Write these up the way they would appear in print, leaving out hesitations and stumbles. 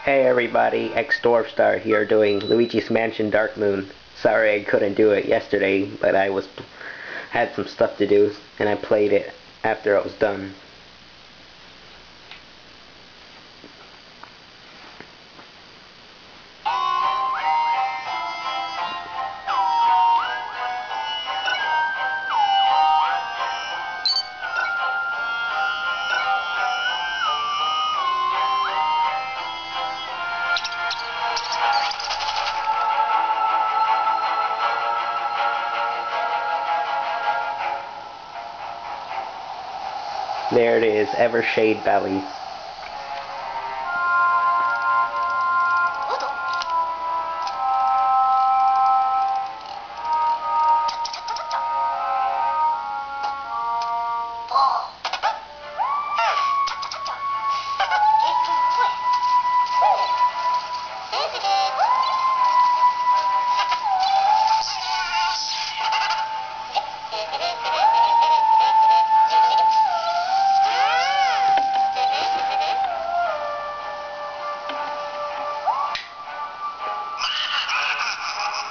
Hey everybody, X-Dwarfstar here doing Luigi's Mansion Dark Moon. Sorry I couldn't do it yesterday, but I had some stuff to do, and I played it after I was done. There it is, Evershade Valley.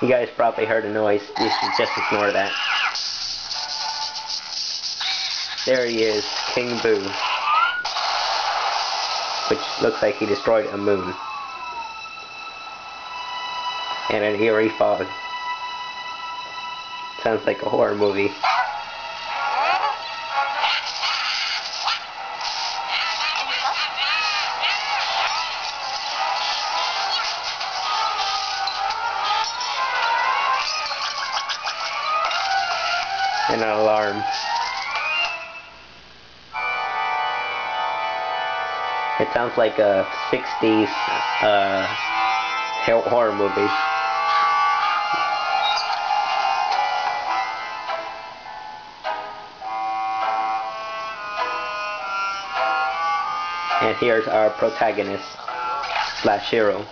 You guys probably heard a noise. You should just ignore that. There he is, King Boo. Which looks like he destroyed a moon. And an eerie fog. Sounds like a horror movie. And an alarm. It sounds like a 60s horror movie. And here's our protagonist slash hero.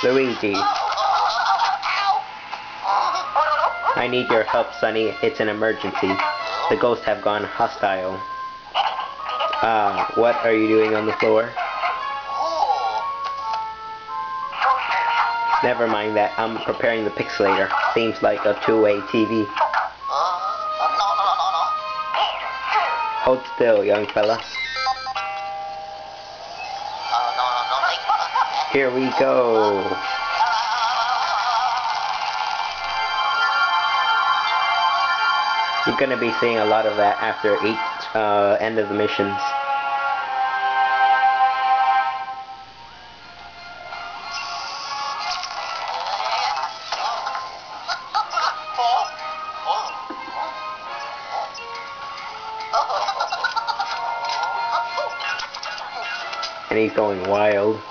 Luigi. I need your help, Sonny. It's an emergency. The ghosts have gone hostile. What are you doing on the floor? Never mind that. I'm preparing the pixelator. Seems like a two-way TV. Hold still, young fella. Here we go. You're gonna be seeing a lot of that after each end of the missions. And he's going wild.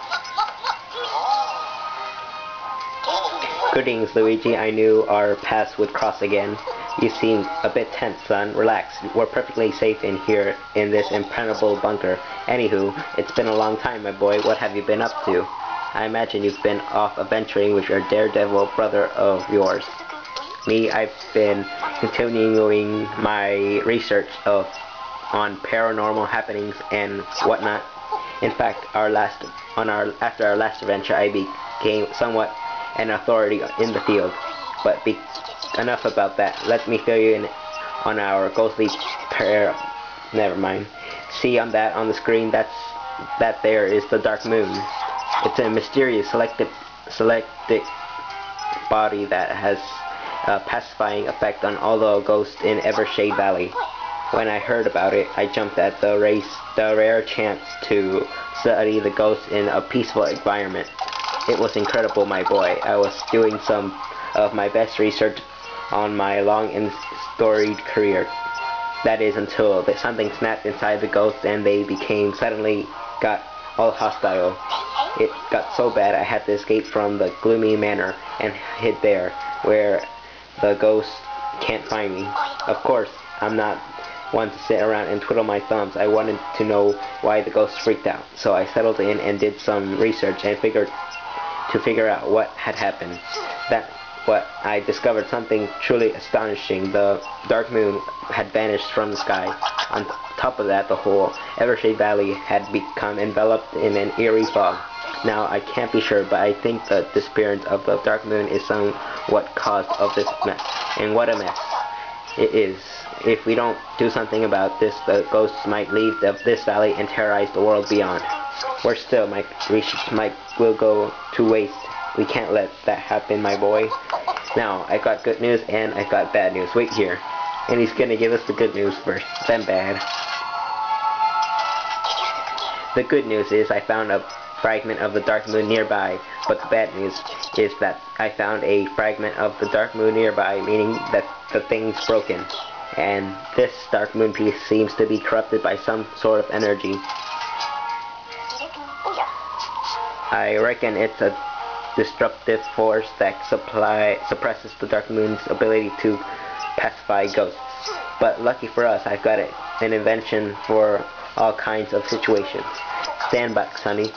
Greetings, Luigi. I knew our paths would cross again. You seem a bit tense, son. Relax. We're perfectly safe in here in this impenetrable bunker. Anywho, it's been a long time, my boy. What have you been up to? I imagine you've been off adventuring with your daredevil brother of yours. Me, I've been continuing my research on paranormal happenings and whatnot. In fact, after our last adventure, I became somewhat an authority in the field. But enough about that. Let me fill you in on our ghostly never mind. See on the screen, that there is the Dark Moon. It's a mysterious selective body that has a pacifying effect on all the ghosts in Evershade Valley. When I heard about it, I jumped at the rare chance to study the ghosts in a peaceful environment. It was incredible, my boy. I was doing some of my best research on my long and storied career. That is until something snapped inside the ghosts and they suddenly got all hostile. It got so bad I had to escape from the gloomy manor and hid there, where the ghosts can't find me. Of course, I'm not want to sit around and twiddle my thumbs. I wanted to know why the ghosts freaked out. So I settled in and did some research and figure out what had happened. What I discovered something truly astonishing. The dark moon had vanished from the sky. On top of that, the whole Evershade Valley had become enveloped in an eerie fog. Now, I can't be sure, but I think the disappearance of the dark moon is somewhat cause of this mess. And what a mess it is. If we don't do something about this, the ghosts might leave this valley and terrorize the world beyond. Worse still, my research will go to waste. We can't let that happen, my boy. Now, I got good news and I got bad news. Wait here. And he's gonna give us the good news first, then bad. The good news is I found a fragment of the dark moon nearby, but the bad news is that I found a fragment of the dark moon nearby, meaning that the thing's broken. And this dark moon piece seems to be corrupted by some sort of energy. I reckon it's a destructive force that suppresses the dark moon's ability to pacify ghosts. But lucky for us, I've got an invention for all kinds of situations. Stand back, Sonny.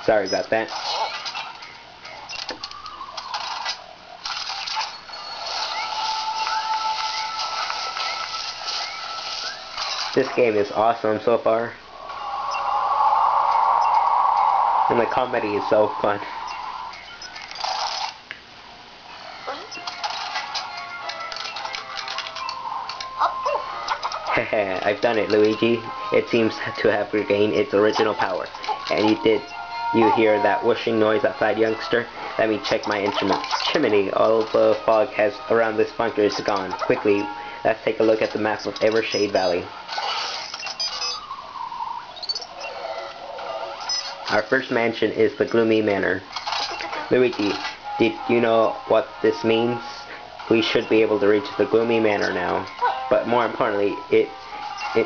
Sorry about that. This game is awesome so far. And the comedy is so fun. Hehe, I've done it, Luigi. It seems to have regained its original power. And you hear that whooshing noise outside, youngster? Let me check my instrument. Chimney, all the fog has around this bunker is gone. Quickly, let's take a look at the map of Evershade Valley. Our first mansion is the Gloomy Manor. Luigi, did you know what this means? We should be able to reach the Gloomy Manor now. But more importantly, it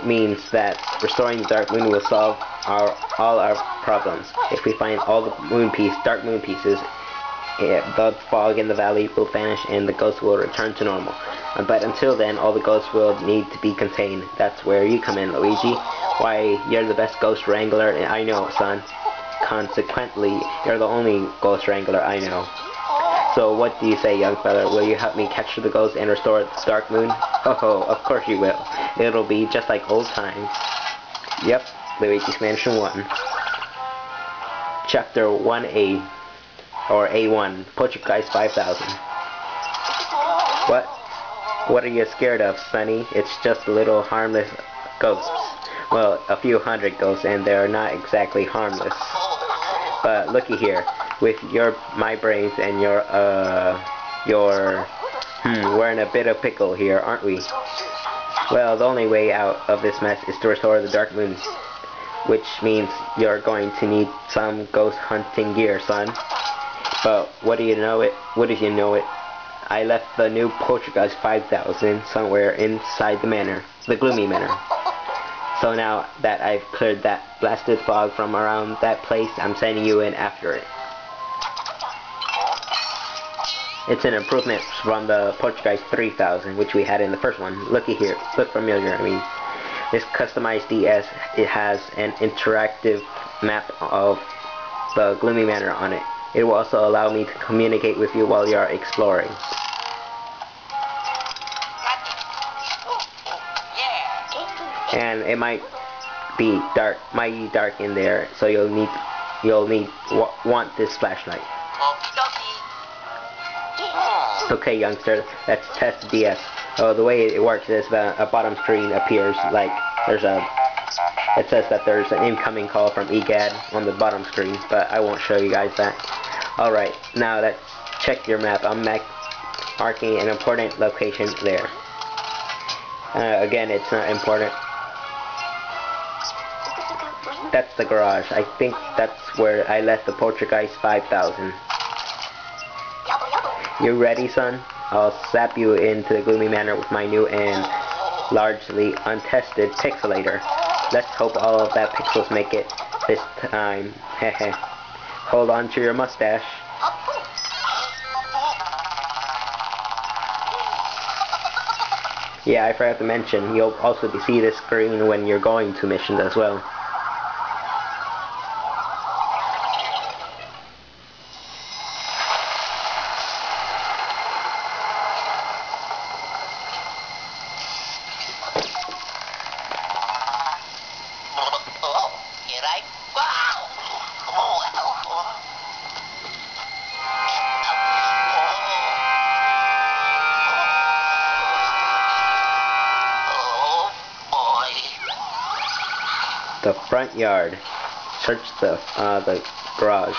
means that restoring the dark moon will solve all our problems. If we find all the dark moon pieces, the fog in the valley will vanish and the ghosts will return to normal. But until then, all the ghosts will need to be contained. That's where you come in, Luigi. Why, you're the best ghost wrangler I know, son. Consequently, you're the only ghost wrangler I know. So what do you say, young fella? Will you help me capture the ghost and restore the dark moon? Oh, of course you will. It'll be just like old times. Yep, Luigi's Mansion 1. Chapter 1A, or A1, Poltergeist 5000. What are you scared of, Sonny? It's just little harmless ghosts. Well, a few hundred ghosts, and they're not exactly harmless. But looky here, with my brains and we're in a bit of pickle here, aren't we? Well, the only way out of this mess is to restore the dark moon, which means you're going to need some ghost hunting gear, son. But what do you know it? I left the new Poltergeist 5000 somewhere inside the manor, the Gloomy Manor. So now that I've cleared that blasted fog from around that place, I'm sending you in after it. It's an improvement from the Poltergeist 3000, which we had in the first one. Looky here, look familiar, I mean. This customized DS, it has an interactive map of the Gloomy Manor on it. It will also allow me to communicate with you while you are exploring. And it might be mighty dark in there, so you'll want this flashlight. Okay, youngster, let's test the DS. Oh, the way it works is a bottom screen appears like it says that there's an incoming call from EGAD on the bottom screen, but I won't show you guys that. Alright, now let's check your map. I'm marking an important location there. Again, it's not important. That's the garage. I think that's where I left the Poltergeist 5000. You ready, son? I'll zap you into the Gloomy Manor with my new and largely untested pixelator. Let's hope all of that pixels make it this time. Hehe. Hold on to your mustache. Yeah, I forgot to mention, you'll also see this screen when you're going to missions as well. The front yard. Search the garage.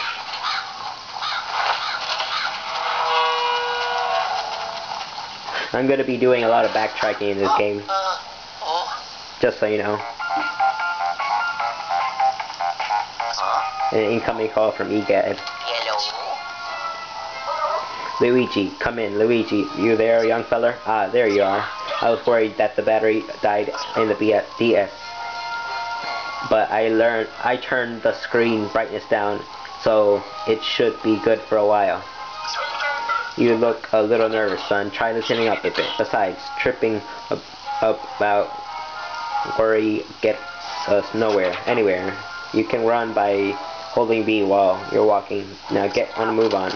I'm gonna be doing a lot of backtracking in this game. Just so you know. An incoming call from EGAD. Luigi, come in. Luigi, you there, young feller? Ah, there you are. I was worried that the battery died in the DS. But I turned the screen brightness down, so it should be good for a while. You look a little nervous, son. Try loosening up a bit. Besides, tripping about worry gets us nowhere, anywhere. You can run by holding B while you're walking. Now get on the move on.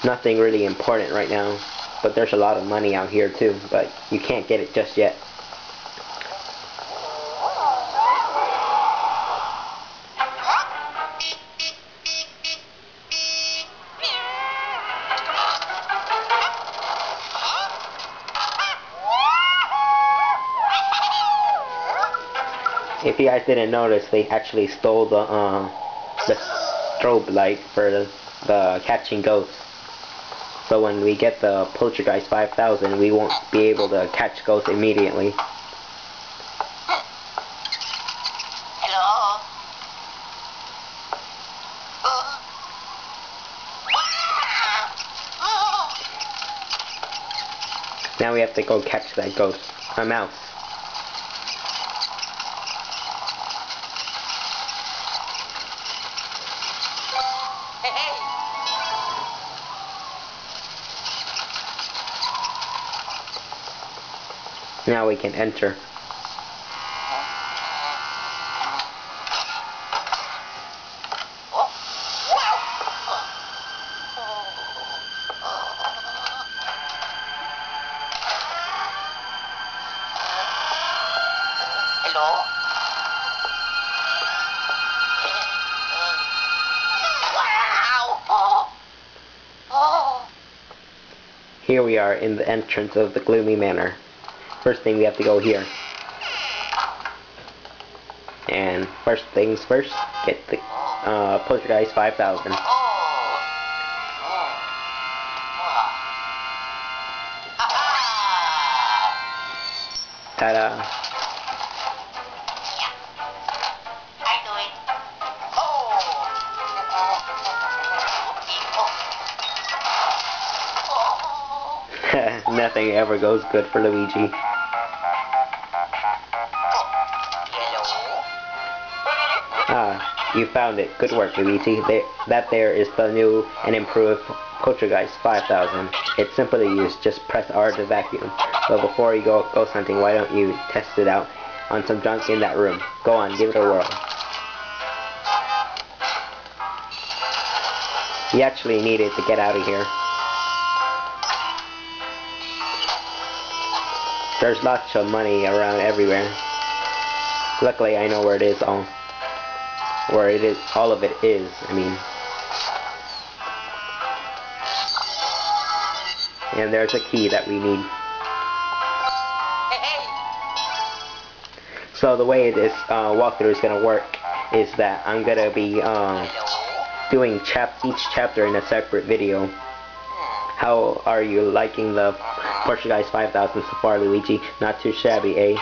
Nothing really important right now, but there's a lot of money out here too, but you can't get it just yet. If you guys didn't notice, they actually stole the strobe light for the catching ghosts. So when we get the Poltergeist 5000, we won't be able to catch ghosts immediately. Hello? Now we have to go catch that ghost. A mouse. Now we can enter. Hello? Here we are in the entrance of the gloomy manor. First thing, we have to go here. And first things first, get the Poltergeist 5000. Ta-da! I do it. Nothing ever goes good for Luigi. Ah, you found it. Good work, Luigi. That there is the new and improved Poltergeist 5000. It's simple to use. Just press R to vacuum. But before you go ghost hunting, why don't you test it out on some junk in that room? Go on, give it a whirl. You actually need it to get out of here. There's lots of money around everywhere. Luckily, I know where it is all. Where it is, all of it is, I mean. And there's a key that we need. So the way this walkthrough is gonna work is that I'm gonna be doing each chapter in a separate video. How are you liking the Poltergeist 5000 so far, Luigi? Not too shabby, eh?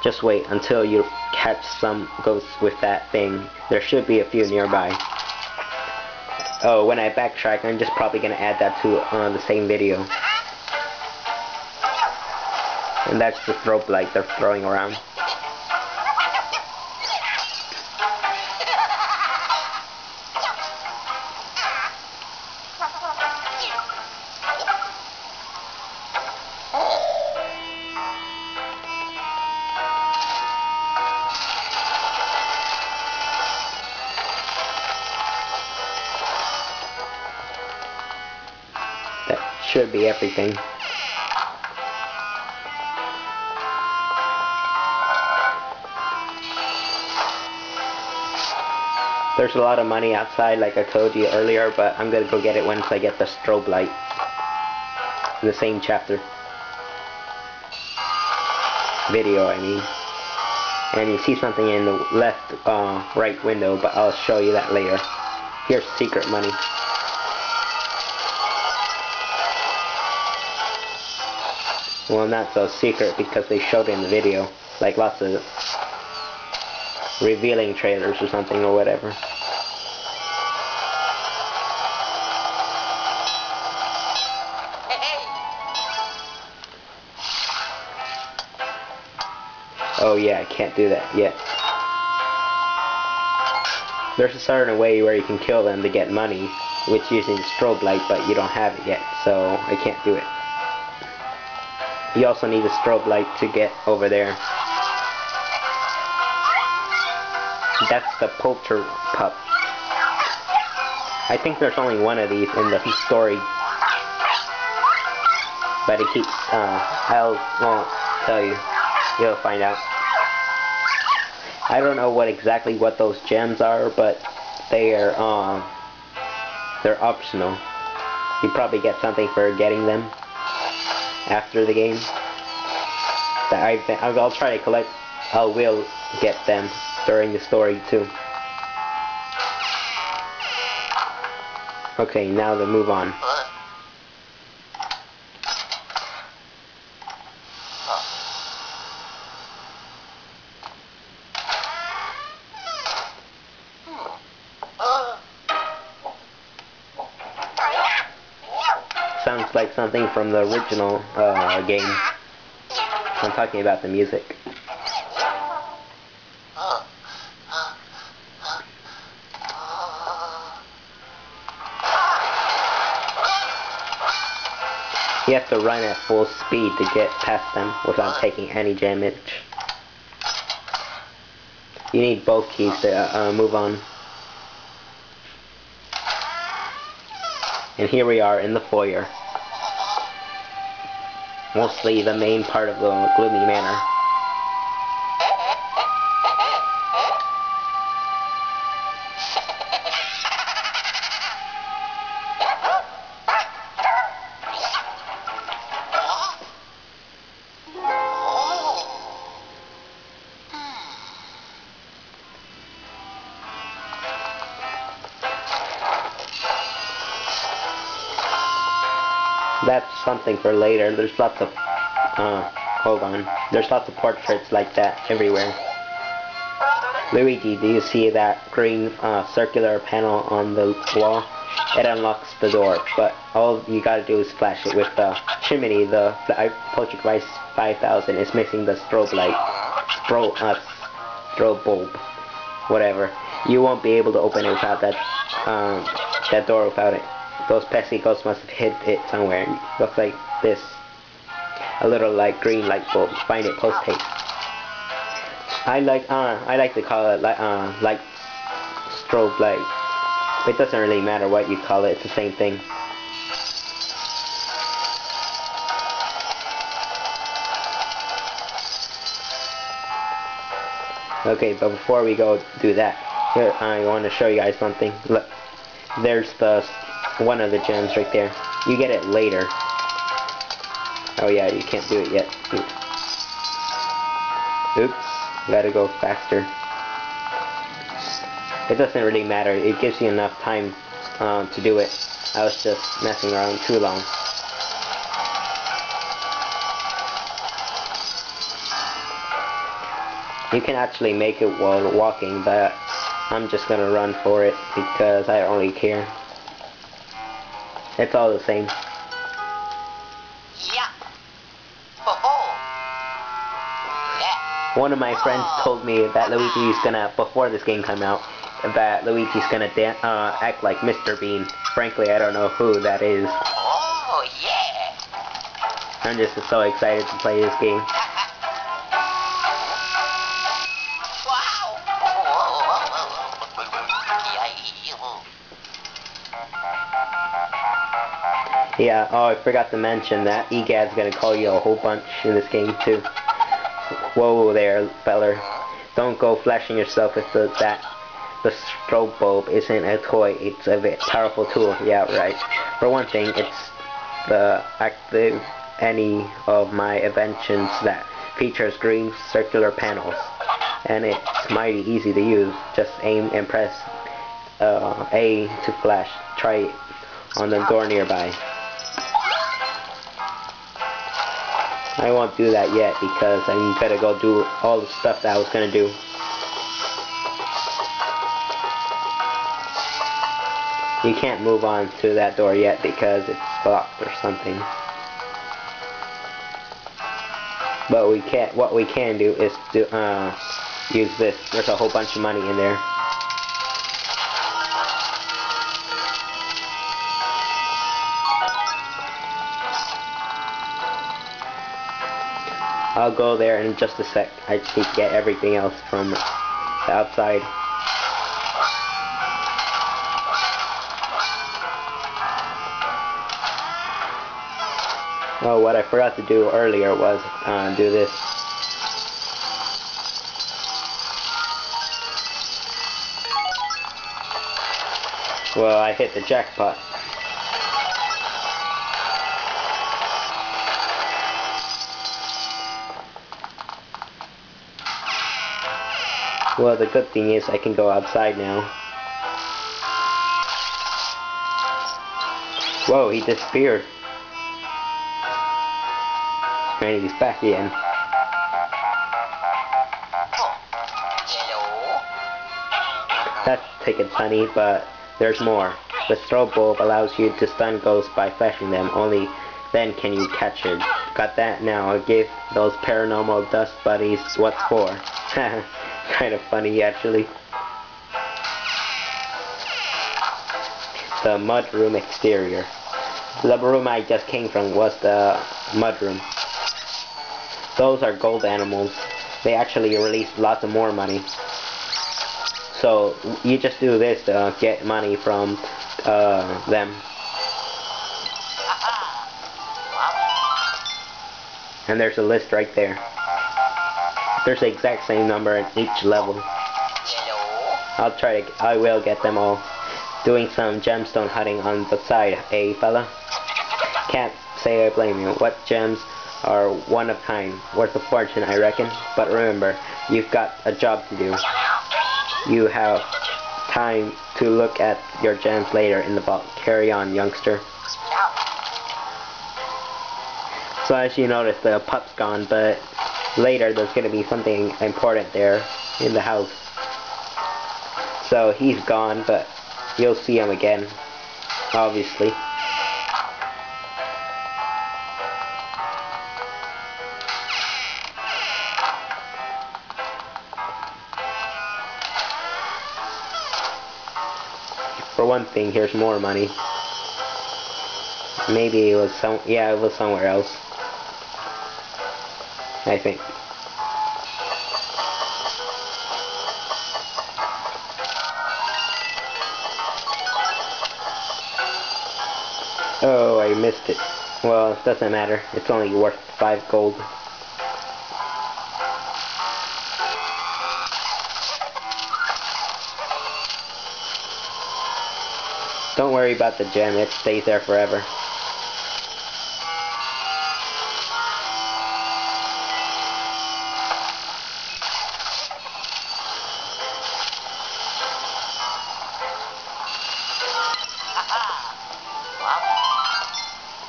Just wait until you catch some ghosts with that thing. There should be a few nearby. Oh, when I backtrack, I'm just probably gonna add that to the same video. And that's the strobe light they're throwing around. should be everything. There's a lot of money outside, like I told you earlier, but I'm gonna go get it once I get the strobe light. In the same chapter. Video, I mean. And you see something in the left, right window, but I'll show you that later. Here's secret money. Well, not so secret because they showed it in the video. Like lots of revealing trailers or something or whatever. Oh yeah, I can't do that yet. There's a certain way where you can kill them to get money, which using the strobe light, but you don't have it yet, so I can't do it. You also need a strobe light to get over there. That's the poultry pup. I think there's only one of these in the story, but it keeps, I won't tell you. You'll find out. I don't know exactly what those gems are, but they're optional. You probably get something for getting them after the game. I'll try to collect. I will get them during the story too. Okay, now to move on. Sounds like something from the original game. I'm talking about the music. You have to run at full speed to get past them without taking any damage. You need both keys to move on. And here we are in the foyer. Mostly the main part of the gloomy manor. That's something for later. There's lots of, hold on. There's lots of portraits like that everywhere. Luigi, do you see that green circular panel on the wall? It unlocks the door, but all you gotta do is flash it with the chimney. The Poultry Device 5000 is missing the strobe light. Strobe bulb. Whatever. You won't be able to open it without that door without it. Those pesky ghosts must have hid it somewhere. It looks like this. A little like green light bulb. Find it post haste. I like to call it like strobe light. It doesn't really matter what you call it. It's the same thing. Okay, but before we go do that, here I want to show you guys something. Look, there's one of the gems right there. You get it later. Oh yeah, you can't do it yet. Oops, gotta go faster. It doesn't really matter. It gives you enough time to do it. I was just messing around too long. You can actually make it while walking, but I'm just gonna run for it because I don't really care. It's all the same. Yeah. Oh. Yeah. One of my friends told me that Luigi's gonna, before this game came out, that Luigi's gonna act like Mr. Bean. Frankly, I don't know who that is. Oh, yeah. I'm just so excited to play this game. Yeah, oh, I forgot to mention that EGAD's gonna call you a whole bunch in this game, too. Whoa there, feller. Don't go flashing yourself with the strobe bulb isn't a toy, it's a powerful tool. Yeah, right. For one thing, it's the active any of my inventions that features green circular panels. And it's mighty easy to use. Just aim and press A to flash. Try it on the door nearby. I won't do that yet because I'm gonna go do all the stuff that I was gonna do. You can't move on to that door yet because it's locked or something. But what we can do is use this. There's a whole bunch of money in there. I'll go there in just a sec. I just need to get everything else from the outside. Oh, what I forgot to do earlier was do this. Well, I hit the jackpot. Well, the good thing is I can go outside now. Whoa, he disappeared. And he's back again. That's taking funny, but there's more. The strobe bulb allows you to stun ghosts by flashing them. Only then can you catch it. Got that? Now I'll give those paranormal dust buddies what's for. Kind of funny, actually. The mudroom exterior. The room I just came from was the mudroom. Those are gold animals. They actually release lots of more money. So you just do this to get money from them. And there's a list right there. There's the exact same number in each level. I will get them all. Doing some gemstone hunting on the side, eh, fella? Can't say I blame you. What gems are one of kind, worth a fortune, I reckon. But remember, you've got a job to do. You have time to look at your gems later in the vault. Carry on, youngster. So as you notice, the pup's gone, but later there's going to be something important there in the house. So he's gone, but you'll see him again, obviously. For one thing, here's more money. Maybe it was it was somewhere else. I think. Oh, I missed it. Well, it doesn't matter. It's only worth 5 gold. Don't worry about the gem, it stays there forever.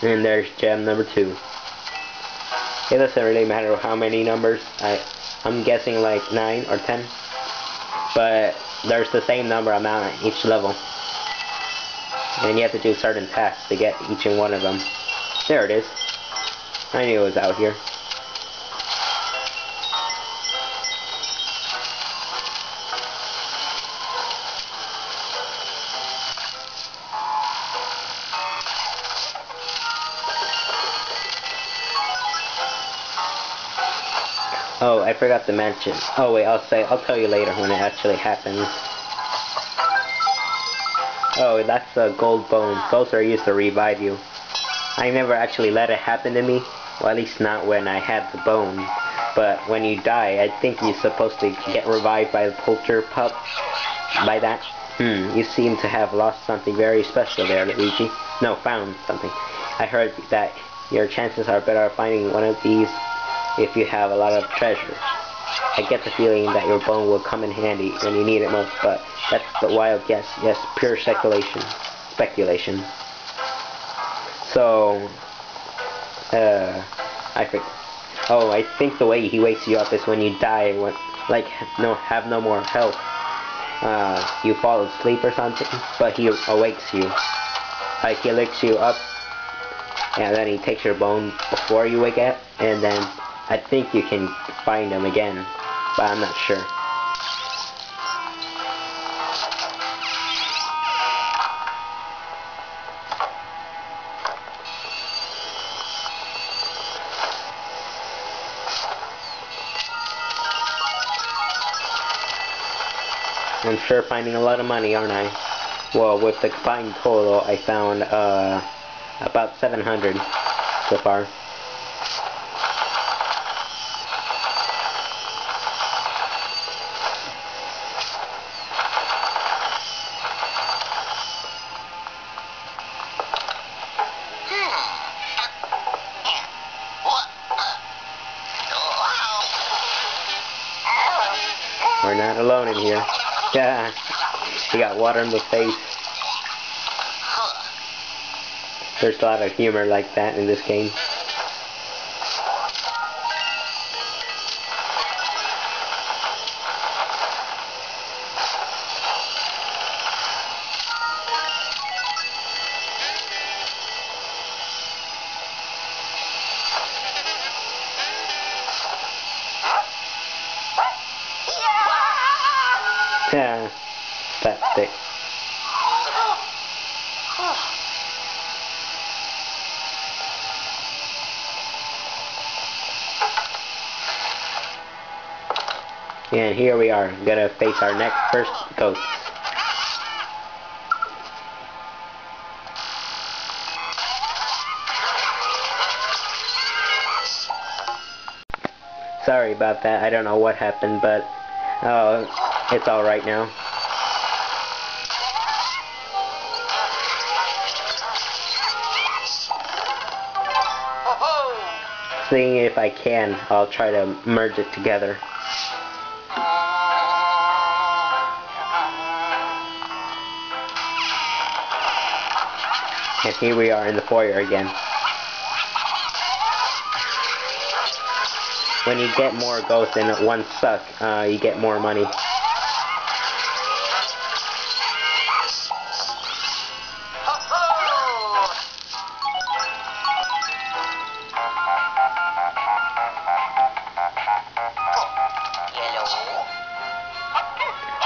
And there's gem number 2. It doesn't really matter how many numbers. I'm guessing like 9 or 10. But there's the same number amount at each level. And you have to do certain tasks to get each and one of them. There it is. I knew it was out here. Oh, I forgot to mention. Oh wait, I'll tell you later when it actually happens. Oh, that's a gold bone. Those are used to revive you. I never actually let it happen to me. Well, at least not when I had the bone. But when you die, I think you're supposed to get revived by the poultry pup. By that? You seem to have lost something very special there, Luigi. No, found something. I heard that your chances are better of finding one of these if you have a lot of treasure. I get the feeling that your bone will come in handy when you need it most, but that's the wild guess. Yes, pure speculation. Speculation. So, I think. Oh, I think the way he wakes you up is when you die, when have no more health. You fall asleep or something, but he awakes you. Like he licks you up, and then he takes your bone before you wake up, and then I think you can find him again, but I'm not sure. I'm sure finding a lot of money, aren't I? Well, with the combined total, I found about 700 so far. We're not alone in here. Yeah, he got water in the face. There's a lot of humor like that in this game. Yeah, fat stick. And here we are, gonna face our next first ghost. Sorry about that, I don't know what happened, but it's alright now. Seeing if I can, I'll try to merge it together. And here we are in the foyer again. When you get more ghosts in one suck, you get more money.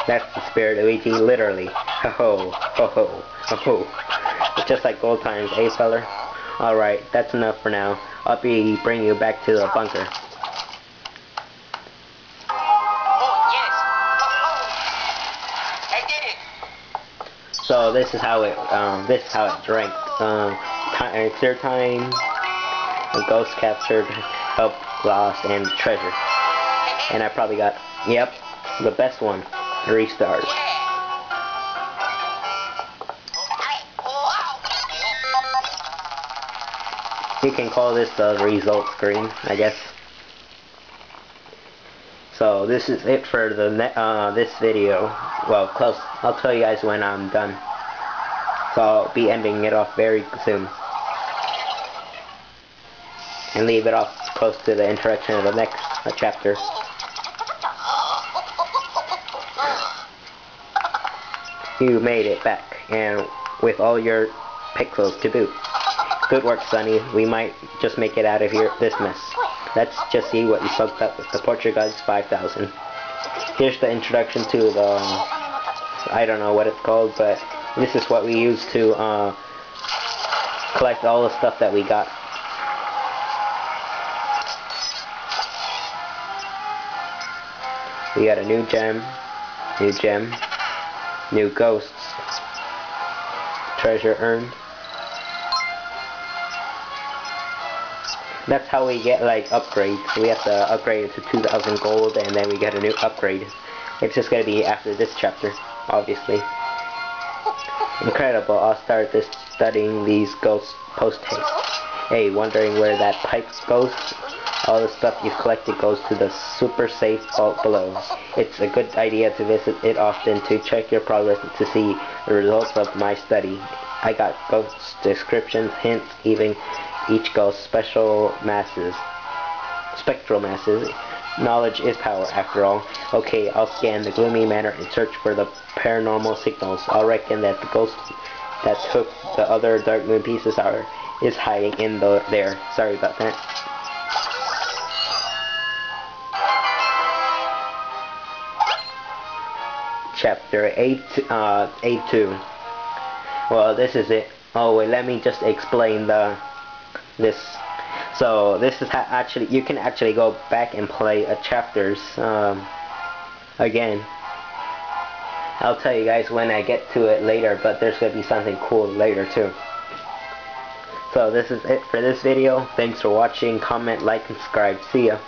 That's the spirit, Luigi, literally. Ho ho, ho ho, ho ho. It's just like old times, eh, feller? Alright, that's enough for now. I'll be bringing you back to the bunker. So this is how it's ranked. Clear time, ghost captured, help lost, and treasure. And I probably got, yep, the best one. 3 stars. You can call this the result screen, I guess. So this is it for the this video. Well, close. I'll tell you guys when I'm done. So I'll be ending it off very soon, and leave it off close to the introduction of the next chapter. You made it back, and with all your pixels to boot. Good work, Sonny. We might just make it out of here, this mess. Let's just see what you soaked up with the Portuguese 5000. Here's the introduction to the, I don't know what it's called, but this is what we use to collect all the stuff that we got. We got a new gem, new ghosts, treasure earned, That's how we get like upgrades. We have to upgrade it to 2,000 gold, and then we get a new upgrade. It's just gonna be after this chapter, obviously. Incredible! I'll start this studying these ghost post haste. Hey, wondering where that pipe goes? All the stuff you've collected goes to the super safe vault below. It's a good idea to visit it often to check your progress and to see the results of my study. I got ghost descriptions, hints, even each ghost spectral masses. Knowledge is power, after all. Okay, I'll scan the gloomy manor and search for the paranormal signals. I reckon that the ghost that took the other Dark Moon pieces is hiding in there. Sorry about that. Chapter 8-2. Well, this is it. Oh wait, let me just explain this. So this is actually, you can actually go back and play chapters again. I'll tell you guys when I get to it later, but there's gonna be something cool later too. So this is it for this video. Thanks for watching. Comment, like, and subscribe. See ya.